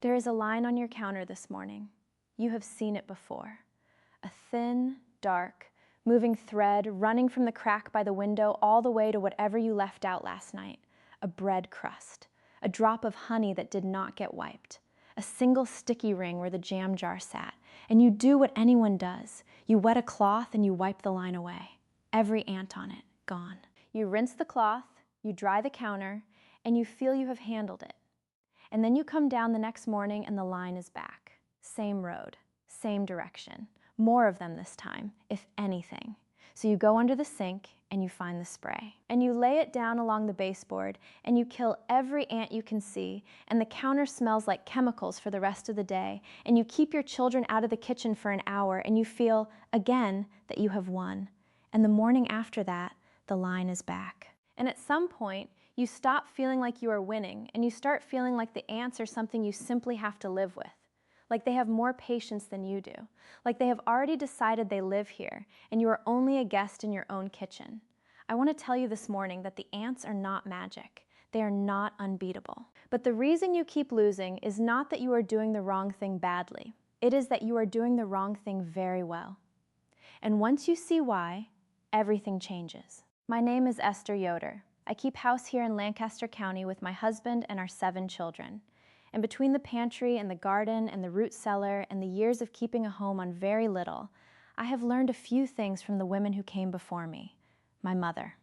There is a line on your counter this morning. You have seen it before. A thin, dark, moving thread running from the crack by the window all the way to whatever you left out last night. A bread crust, a drop of honey that did not get wiped, a single sticky ring where the jam jar sat, and you do what anyone does. You wet a cloth and you wipe the line away. Every ant on it, gone. You rinse the cloth, you dry the counter, and you feel you have handled it. And then you come down the next morning and the line is back. Same road, same direction. More of them this time, if anything. So you go under the sink and you find the spray. And you lay it down along the baseboard and you kill every ant you can see, and the counter smells like chemicals for the rest of the day, and you keep your children out of the kitchen for an hour and you feel, again, that you have won. And the morning after that, the line is back. And at some point, you stop feeling like you are winning and you start feeling like the ants are something you simply have to live with. Like they have more patience than you do. Like they have already decided they live here and you are only a guest in your own kitchen. I want to tell you this morning that the ants are not magic. They are not unbeatable. But the reason you keep losing is not that you are doing the wrong thing badly. It is that you are doing the wrong thing very well. And once you see why, everything changes. My name is Esther Yoder. I keep house here in Lancaster County with my husband and our 7 children. And between the pantry and the garden and the root cellar and the years of keeping a home on very little, I have learned a few things from the women who came before me. My mother,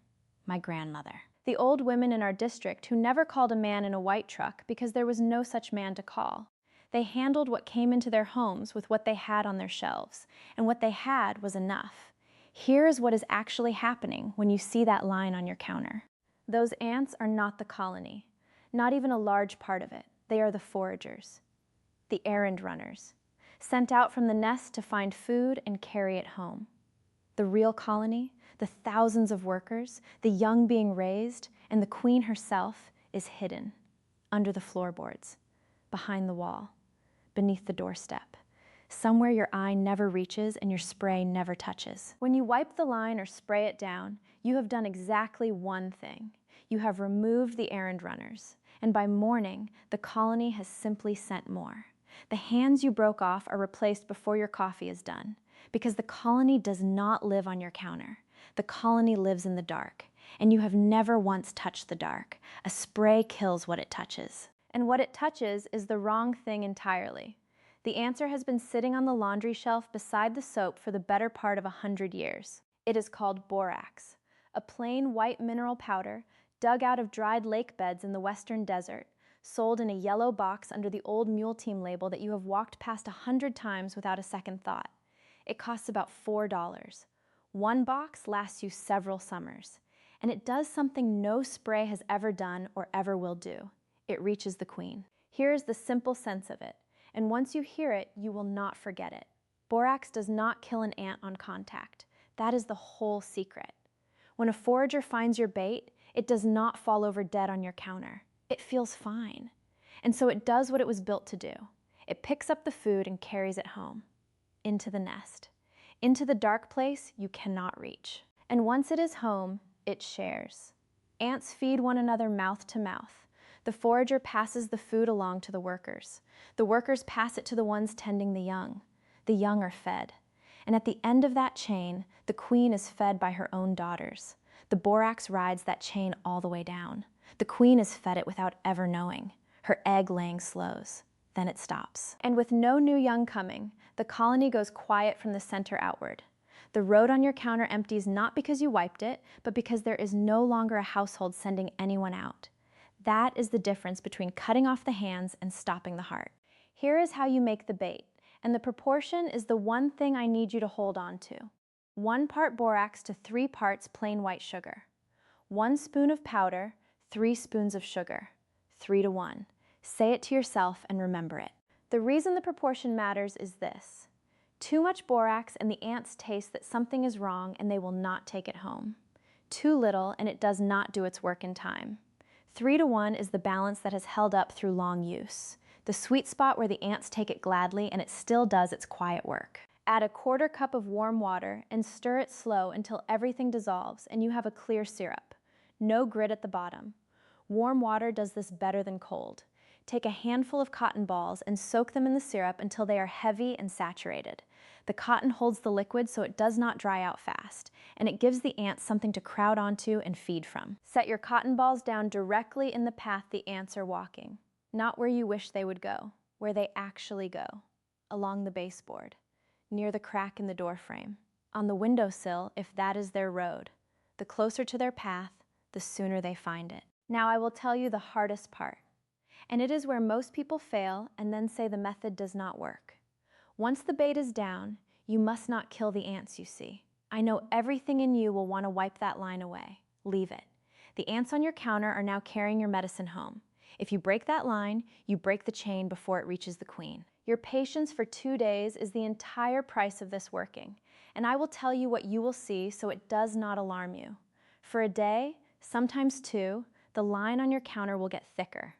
my grandmother. The old women in our district who never called a man in a white truck because there was no such man to call. They handled what came into their homes with what they had on their shelves, and what they had was enough. Here is what is actually happening when you see that line on your counter. Those ants are not the colony, not even a large part of it. They are the foragers, the errand runners, sent out from the nest to find food and carry it home. The real colony, the thousands of workers, the young being raised, and the queen herself is hidden under the floorboards, behind the wall, beneath the doorstep, somewhere your eye never reaches and your spray never touches. When you wipe the line or spray it down, you have done exactly one thing. You have removed the errand runners, and by morning, the colony has simply sent more. The hands you broke off are replaced before your coffee is done, because the colony does not live on your counter. The colony lives in the dark, and you have never once touched the dark. A spray kills what it touches. And what it touches is the wrong thing entirely. The answer has been sitting on the laundry shelf beside the soap for the better part of 100 years. It is called borax, a plain white mineral powder dug out of dried lake beds in the western desert, sold in a yellow box under the old mule team label that you have walked past 100 times without a second thought. It costs about $4. One box lasts you several summers, and it does something no spray has ever done or ever will do. It reaches the queen. Here is the simple sense of it, and once you hear it, you will not forget it. Borax does not kill an ant on contact. That is the whole secret. When a forager finds your bait, it does not fall over dead on your counter. It feels fine. And so it does what it was built to do. It picks up the food and carries it home, into the nest, into the dark place you cannot reach. And once it is home, it shares. Ants feed one another mouth to mouth. The forager passes the food along to the workers. The workers pass it to the ones tending the young. The young are fed. And at the end of that chain, the queen is fed by her own daughters. The borax rides that chain all the way down. The queen is fed it without ever knowing. Her egg-laying slows. Then it stops. And with no new young coming, the colony goes quiet from the center outward. The road on your counter empties not because you wiped it, but because there is no longer a household sending anyone out. That is the difference between cutting off the hands and stopping the heart. Here is how you make the bait, and the proportion is the one thing I need you to hold on to. 1 part borax to 3 parts plain white sugar. 1 spoon of powder, 3 spoons of sugar. 3 to 1. Say it to yourself and remember it. The reason the proportion matters is this. Too much borax and the ants taste that something is wrong and they will not take it home. Too little and it does not do its work in time. 3 to 1 is the balance that has held up through long use. The sweet spot where the ants take it gladly and it still does its quiet work. Add a 1/4 cup of warm water and stir it slow until everything dissolves and you have a clear syrup. No grit at the bottom. Warm water does this better than cold. Take a handful of cotton balls and soak them in the syrup until they are heavy and saturated. The cotton holds the liquid so it does not dry out fast, and it gives the ants something to crowd onto and feed from. Set your cotton balls down directly in the path the ants are walking, not where you wish they would go, where they actually go, along the baseboard, near the crack in the door frame, on the windowsill if that is their road. The closer to their path, the sooner they find it. Now I will tell you the hardest part, and it is where most people fail and then say the method does not work. Once the bait is down, you must not kill the ants you see. I know everything in you will want to wipe that line away. Leave it. The ants on your counter are now carrying your medicine home. If you break that line, you break the chain before it reaches the queen. Your patience for 2 days is the entire price of this working, and I will tell you what you will see so it does not alarm you. For a day, sometimes 2, the line on your counter will get thicker.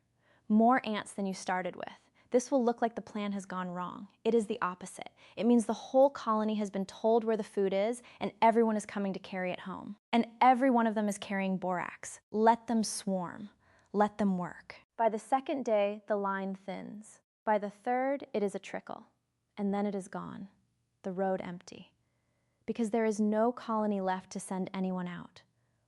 More ants than you started with. This will look like the plan has gone wrong. It is the opposite. It means the whole colony has been told where the food is and everyone is coming to carry it home. And every one of them is carrying borax. Let them swarm. Let them work. By the 2nd day, the line thins. By the 3rd, it is a trickle. And then it is gone. The road empty. Because there is no colony left to send anyone out.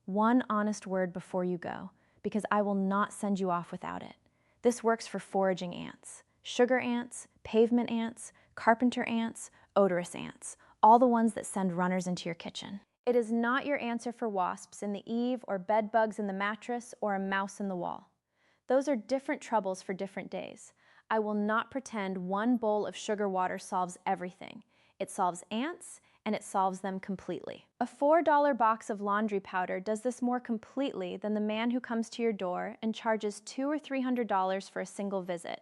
One honest word before you go, because I will not send you off without it. This works for foraging ants. Sugar ants, pavement ants, carpenter ants, odorous ants, all the ones that send runners into your kitchen. It is not your answer for wasps in the eave or bed bugs in the mattress or a mouse in the wall. Those are different troubles for different days. I will not pretend one bowl of sugar water solves everything. It solves ants and it solves them completely. A $4 box of laundry powder does this more completely than the man who comes to your door and charges $200 or $300 for a single visit,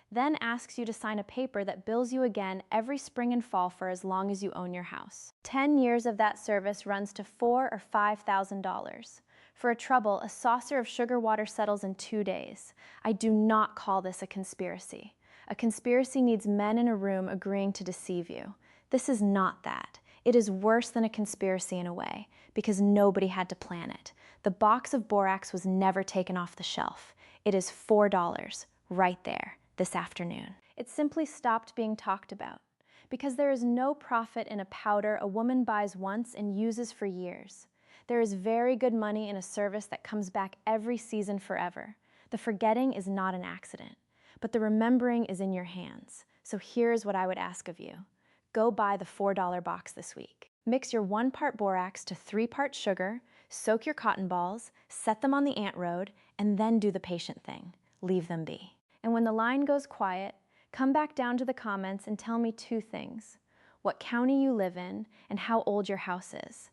then asks you to sign a paper that bills you again every spring and fall for as long as you own your house. 10 years of that service runs to $4,000 or $5,000. For a trouble, a saucer of sugar water settles in 2 days. I do not call this a conspiracy. A conspiracy needs men in a room agreeing to deceive you. This is not that. It is worse than a conspiracy in a way, because nobody had to plan it. The box of borax was never taken off the shelf. It is $4, right there, this afternoon. It simply stopped being talked about, because there is no profit in a powder a woman buys once and uses for years. There is very good money in a service that comes back every season forever. The forgetting is not an accident, but the remembering is in your hands. So here's what I would ask of you. Go buy the $4 box this week. Mix your 1 part borax to 3 parts sugar, soak your cotton balls, set them on the ant road, and then do the patient thing. Leave them be. And when the line goes quiet, come back down to the comments and tell me 2 things. What county you live in and how old your house is.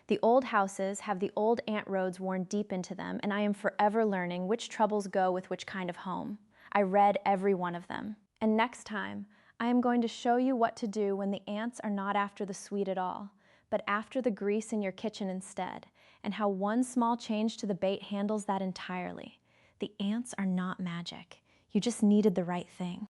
The old houses have the old ant roads worn deep into them, and I am forever learning which troubles go with which kind of home. I read every one of them. And next time, I am going to show you what to do when the ants are not after the sweet at all, but after the grease in your kitchen instead, and how one small change to the bait handles that entirely. The ants are not magic. You just needed the right thing.